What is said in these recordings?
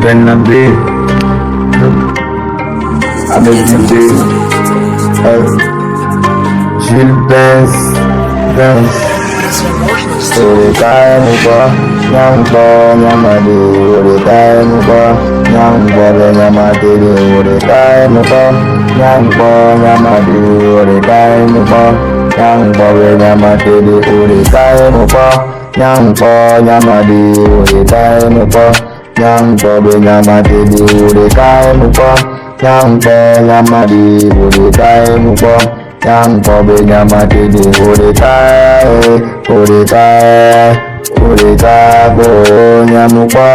Bernabé, avec Didé, Jules Benz, Urekai Muka, Nyampo Nyamadi, Urekai Muka, Nyampo Nyamadi, Urekai Muka, Nyampo Nyamadi, Urekai Muka, Nyampo Nyamadi, Urekai Muka, Nyampo Nyamadi, Urekai Muka, Nyampo Nyamadi, Urekai Muka, Nyampo Nyamadi, Urekai Muka, Nyampo Nyamadi, Urekai Go Nyamuka,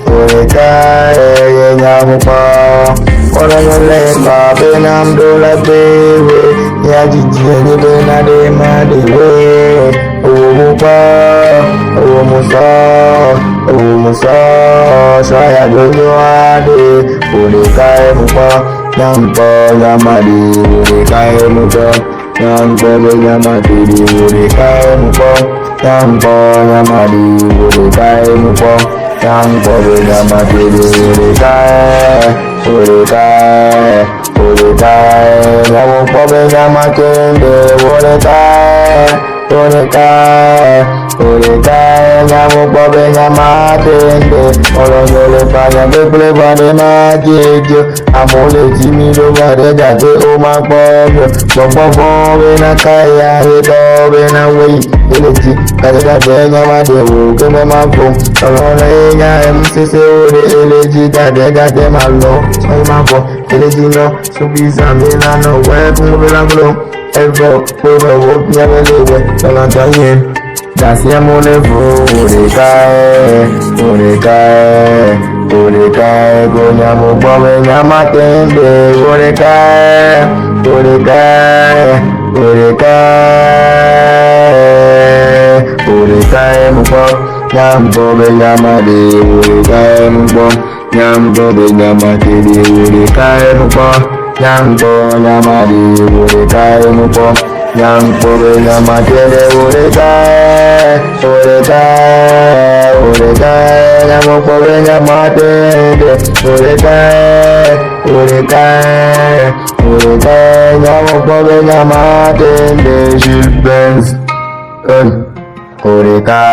Urekai Nyamuka, Orayoleka Benamdola Bewe, Yajijeli Benade Madewe, Umusa, Saya Goyoade, Urekai Muka, Nyampo Nyamadi, Urekai Muka, Nyampo Nyamadi, Urekai Muka, Nyampo Nyamadi, Urekai Muka, Nyampo Nyamadi, Urekai, Nyampo Nyamakende, Urekai, Nyampo Nyamakende, Olongole Fanya Bepule Bade Majejo, Amole Jimilo Bade Jade Omakbogo, Bokbo Bena Kaya, Hedo Bena Wei, Eleji, Kade Nyamade Keme Mako, Olonga MCC Ode, Eleji Kade Malo, Mako, Eleji no, Subiza Milano, Web Mubelanglo, Evo, Work Nyamele, Solantanye. Dasiamo le Urekai, Gonyamo Bobe Nyamatende, Urekai Mubo, Nyambobe Nyamade, Urekai Mubo, Nyambobe Nyamatede, Urekai Mubo, Nyambo Nyamade, Urekai Mubo, Nyampo Nyamatede, Urekai, Nyampo Nyamatede, Urekai, Nyampo Nyamatede, Jules Benz, Urekai.